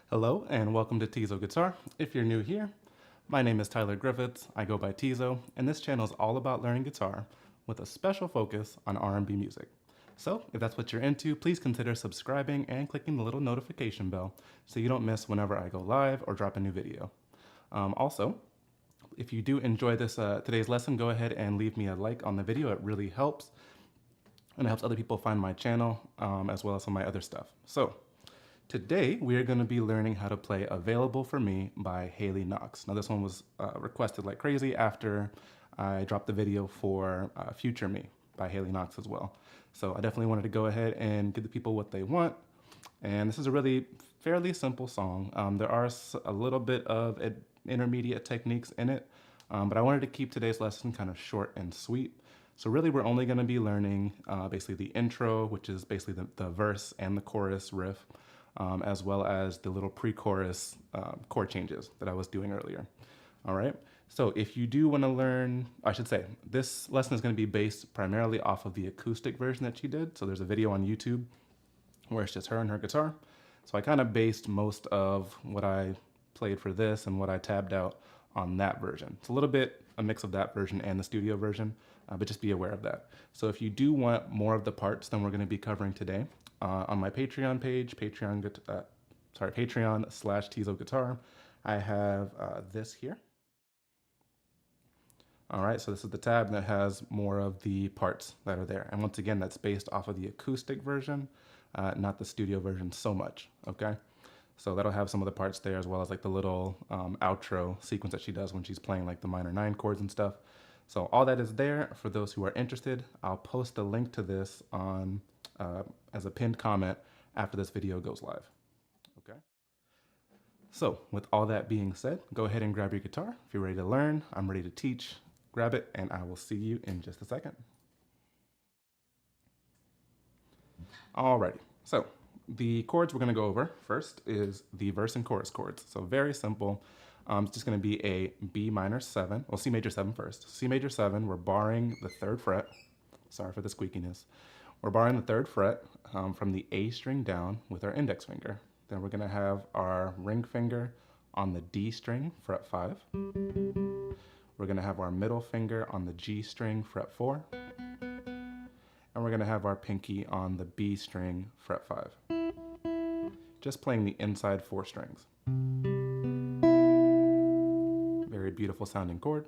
Hello and welcome to tizoguitar. If you're new here, my name is Tyler Griffiths. I go by Tizo, and this channel is all about learning guitar with a special focus on R&B music. So if that's what you're into, please consider subscribing and clicking the little notification bell so you don't miss whenever I go live or drop a new video. Also, if you do enjoy this today's lesson, go ahead and leave me a like on the video. It really helps, and it helps other people find my channel as well as some of my other stuff. So today, we are going to be learning how to play Available for Me by Hailey Knox. Now, this one was requested like crazy after I dropped the video for Future Me by Hailey Knox as well. So I definitely wanted to go ahead and give the people what they want. And this is a really fairly simple song. There are a little bit of intermediate techniques in it, but I wanted to keep today's lesson kind of short and sweet. So really, we're only going to be learning basically the intro, which is basically the verse and the chorus riff, as well as the little pre-chorus chord changes that I was doing earlier. All right, so if you do want to learn, I should say, this lesson is going to be based primarily off of the acoustic version that she did. So there's a video on YouTube where it's just her and her guitar. So I kind of based most of what I played for this and what I tabbed out on that version. It's a little bit a mix of that version and the studio version, but just be aware of that. So if you do want more of the parts than we're going to be covering today, on my Patreon page, Patreon/tizoguitar, I have this here. All right, so this is the tab that has more of the parts that are there. And once again, that's based off of the acoustic version, not the studio version so much, okay? So that'll have some of the parts there, as well as like the little outro sequence that she does when she's playing like the minor 9 chords and stuff. So all that is there for those who are interested. I'll post a link to this on as a pinned comment after this video goes live. Okay. So with all that being said, go ahead and grab your guitar. If you're ready to learn, I'm ready to teach. Grab it, and I will see you in just a second. Alrighty. So the chords we're going to go over first is the verse and chorus chords. So very simple. It's just going to be a B minor 7. Well, C major 7 first. C major 7, we're barring the 3rd fret. Sorry for the squeakiness. We're barring the 3rd fret from the A string down with our index finger. Then we're going to have our ring finger on the D string, fret 5. We're going to have our middle finger on the G string, fret 4. And we're going to have our pinky on the B string, fret 5. Just playing the inside 4 strings. Very beautiful sounding chord.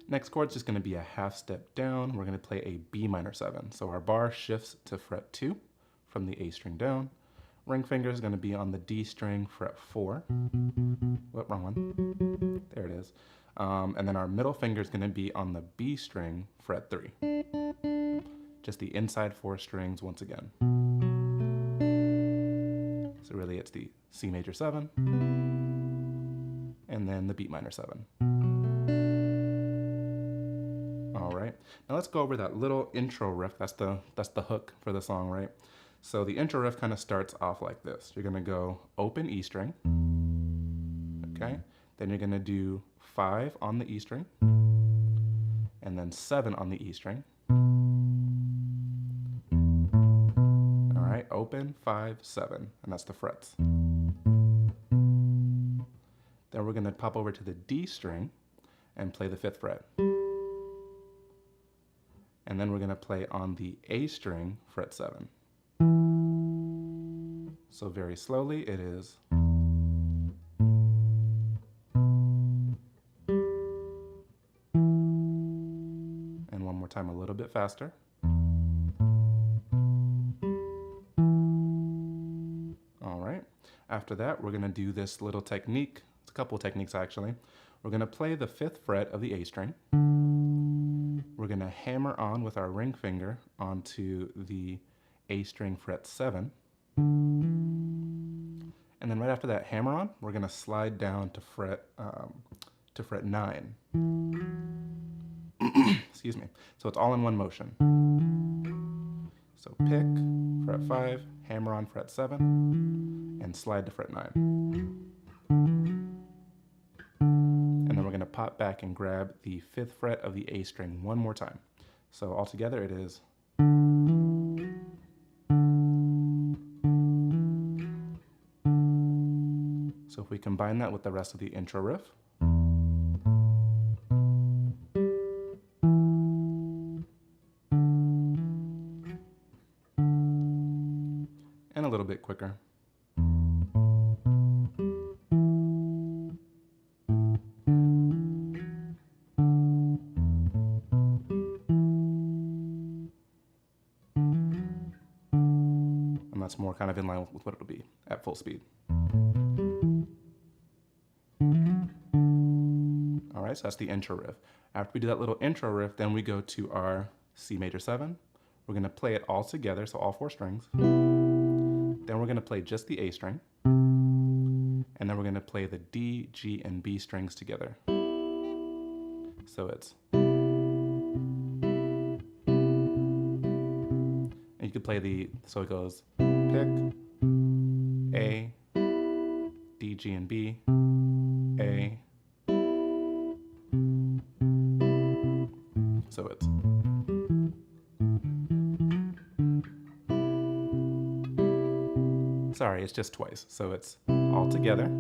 Next chord is just going to be a half step down. We're going to play a B minor 7. So our bar shifts to fret 2 from the A string down. Ring finger is going to be on the D string, fret 4. Whoop, wrong one. There it is. And then our middle finger is going to be on the B string, fret 3. Just the inside 4 strings once again. So really it's the C major 7 and then the B minor 7. All right, now let's go over that little intro riff. That's the hook for the song, right? So the intro riff kind of starts off like this. You're gonna go open E string, okay? Then you're gonna do 5 on the E string, and then 7 on the E string. All right, open, 5, 7, and that's the frets. Then we're gonna pop over to the D string and play the 5th fret. And then we're gonna play on the A string, fret 7. So very slowly it is. And one more time, a little bit faster. All right, after that, we're gonna do this little technique It's a couple of techniques actually. We're going to play the 5th fret of the A string. We're going to hammer on with our ring finger onto the A string fret 7. And then right after that hammer on, we're going to slide down to fret 9. Excuse me. So it's all in one motion. So pick, fret 5, hammer on fret 7, and slide to fret 9. And then we're going to pop back and grab the 5th fret of the A string one more time. So altogether it is. So if we combine that with the rest of the intro riff. And a little bit quicker. And that's more kind of in line with what it'll be at full speed. All right, so that's the intro riff. After we do that little intro riff, then we go to our C major 7. We're going to play it all together, so all 4 strings. Then we're going to play just the A string. And then we're going to play the D, G, and B strings together. So it's. And you could play so it goes pick, A, D, G, and B, A. So it's. Sorry, it's just twice. So it's all together,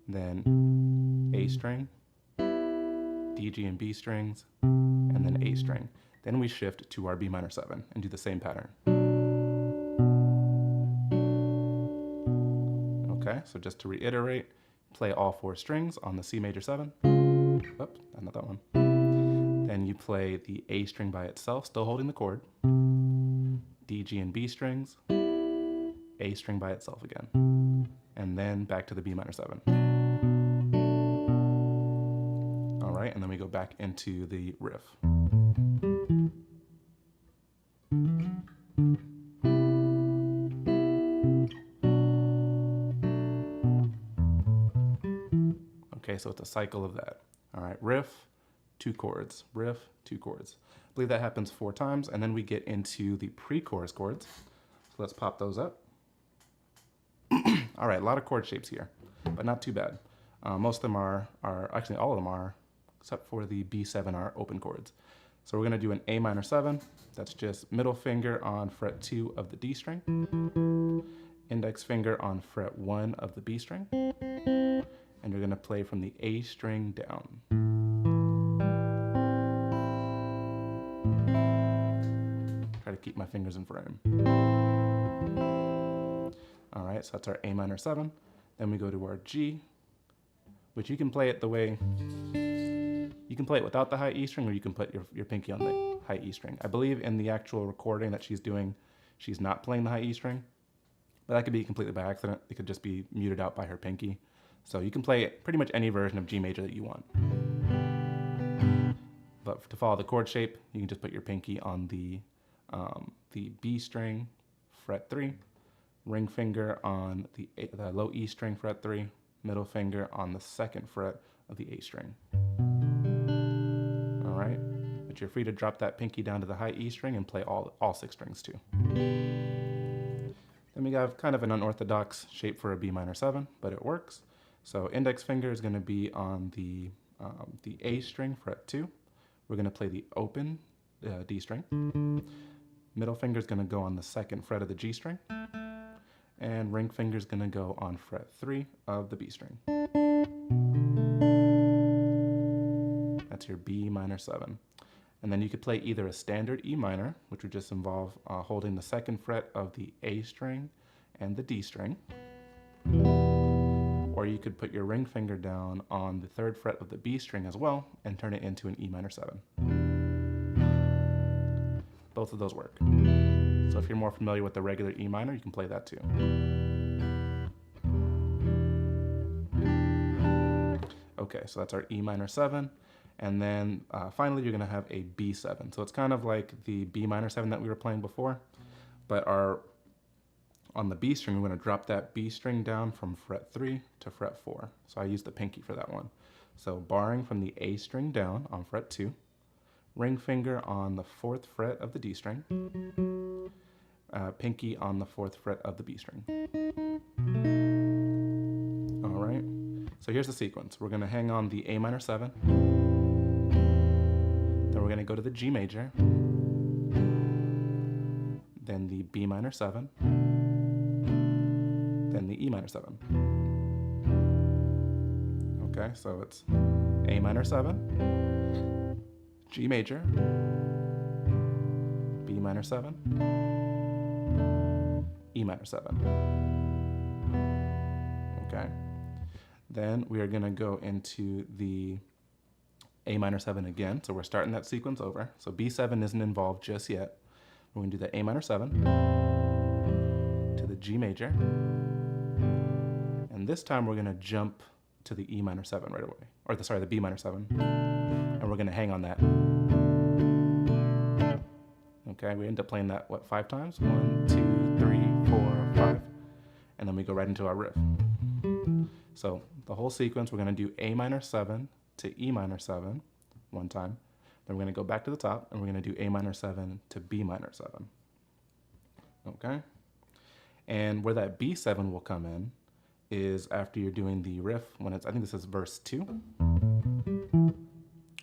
then A string, D, G, and B strings, and then A string. Then we shift to our B minor 7 and do the same pattern. Okay, so just to reiterate, play all 4 strings on the C major 7. Oops, not that one. Then you play the A string by itself, still holding the chord. D, G, and B strings. A string by itself again. And then back to the B minor 7. All right, and then we go back into the riff. Okay, so it's a cycle of that. All right, riff, 2 chords, riff, 2 chords. I believe that happens 4 times, and then we get into the pre-chorus chords. So let's pop those up. All right, a lot of chord shapes here, but not too bad. Most of them are actually all of them are, except for the B7 are open chords. So we're gonna do an A minor 7. That's just middle finger on fret 2 of the D string, index finger on fret 1 of the B string, and you're gonna play from the A string down. Try to keep my fingers in frame. All right, so that's our A minor 7. Then we go to our G, which you can play it the way, you can play it without the high E string, or you can put your pinky on the high E string. I believe in the actual recording that she's doing, she's not playing the high E string, but that could be completely by accident. It could just be muted out by her pinky. So you can play pretty much any version of G major that you want. But to follow the chord shape, you can just put your pinky on the B string, fret 3, ring finger on the low E string, fret 3, middle finger on the 2nd fret of the A string. All right, but you're free to drop that pinky down to the high E string and play all 6 strings too. Then we have kind of an unorthodox shape for a B minor 7, but it works. So index finger is going to be on the A string, fret 2. We're going to play the open D string. Middle finger is going to go on the 2nd fret of the G string. And ring finger is going to go on fret 3 of the B string. That's your B minor 7. And then you could play either a standard E minor, which would just involve holding the 2nd fret of the A string and the D string. Or you could put your ring finger down on the 3rd fret of the B string as well and turn it into an E minor 7. Both of those work. So if you're more familiar with the regular E minor, you can play that too. Okay, so that's our E minor 7. And then finally, you're going to have a B7. So it's kind of like the B minor 7 that we were playing before, but on the B string, we're going to drop that B string down from fret 3 to fret 4. So I used the pinky for that one. So barring from the A string down on fret 2, ring finger on the 4th fret of the D string, pinky on the 4th fret of the B string. All right, so here's the sequence. We're going to hang on the A minor 7, then we're going to go to the G major, then the B minor 7, then the E minor 7. Okay, so it's A minor 7, G major, B minor 7, E minor 7. Okay, then we are going to go into the A minor 7 again. So we're starting that sequence over. So B7 isn't involved just yet. We're going to do the A minor 7 to the G major. And this time we're going to jump to the E minor 7 right away. Or the B minor 7. And we're going to hang on that. Okay, we end up playing that, 5 times? 1, 2, 3, 4, 5. And then we go right into our riff. So the whole sequence, we're going to do A minor 7 to E minor 7 one time. Then we're going to go back to the top and we're going to do A minor 7 to B minor 7. Okay? And where that B7 will come in is after you're doing the riff, when it's, I think this is verse 2.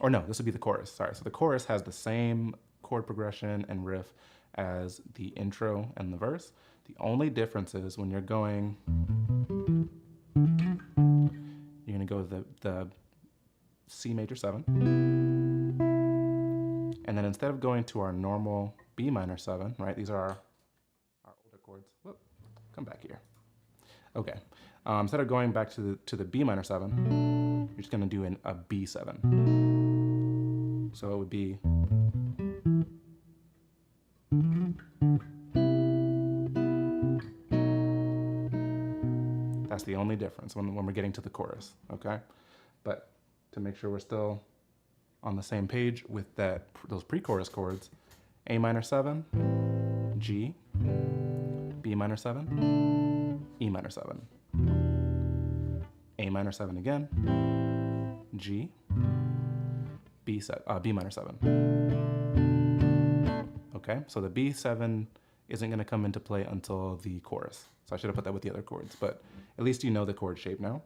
Or no, this would be the chorus, sorry. So the chorus has the same chord progression and riff as the intro and the verse. The only difference is when you're going, you're going to go to the C major 7. And then instead of going to our normal B minor 7, right? These are our older chords. Whoop, come back here. Okay. Instead of going back to the B minor 7, you're just going to do a B7. So it would be, that's the only difference when we're getting to the chorus, okay? But to make sure we're still on the same page with those pre-chorus chords, A minor 7, G, B minor 7, E minor 7. A minor 7 again, G, B minor 7. Okay, so the B7 isn't going to come into play until the chorus. So I should have put that with the other chords, but at least you know the chord shape now.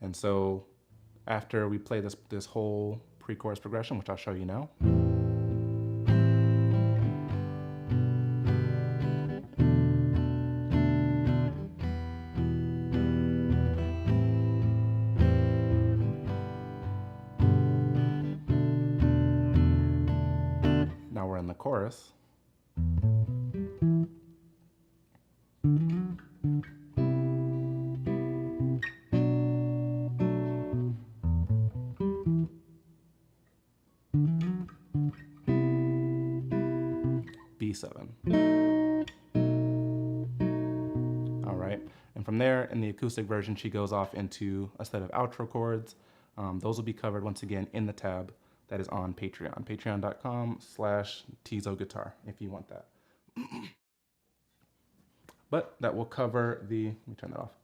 And so after we play this whole pre-chorus progression, which I'll show you now, now we're in the chorus. B7. All right, and from there, in the acoustic version, she goes off into a set of outro chords. Those will be covered once again in the tab that is on Patreon, patreon.com/tizoguitar if you want that. But that will cover let me turn that off.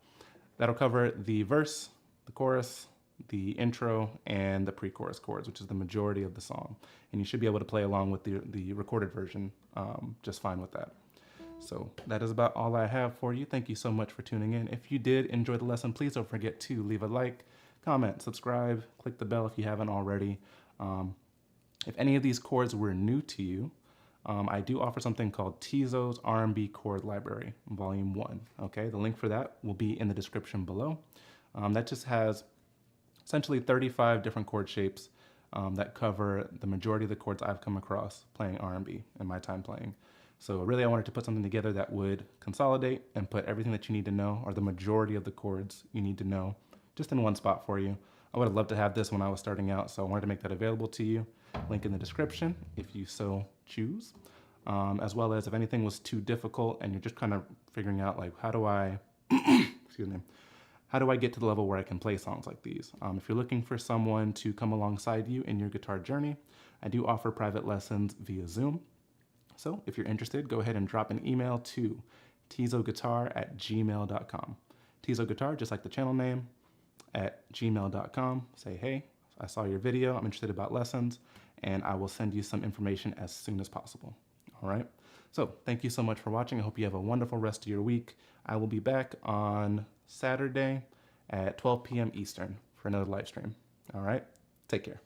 That'll cover the verse, the chorus, the intro, and the pre-chorus chords, which is the majority of the song. And you should be able to play along with the recorded version just fine with that. So that is about all I have for you. Thank you so much for tuning in. If you did enjoy the lesson, please don't forget to leave a like, comment, subscribe, click the bell if you haven't already. If any of these chords were new to you, I do offer something called Tizo's R&B Chord Library, Volume 1. Okay, the link for that will be in the description below. That just has essentially 35 different chord shapes that cover the majority of the chords I've come across playing R&B in my time playing. So really I wanted to put something together that would consolidate and put everything that you need to know, or the majority of the chords you need to know, just in one spot for you. I would have loved to have this when I was starting out, so I wanted to make that available to you. Link in the description if you so choose. As well as if anything was too difficult and you're just kind of figuring out like, how do I, excuse me, how do I get to the level where I can play songs like these? If you're looking for someone to come alongside you in your guitar journey, I do offer private lessons via Zoom. So if you're interested, go ahead and drop an email to tizoguitar@gmail.com. Tizoguitar, just like the channel name, @gmail.com. Say, hey, I saw your video, I'm interested about lessons, and I will send you some information as soon as possible. All right? So thank you so much for watching. I hope you have a wonderful rest of your week. I will be back on Saturday at 12 p.m. Eastern for another live stream. All right? Take care.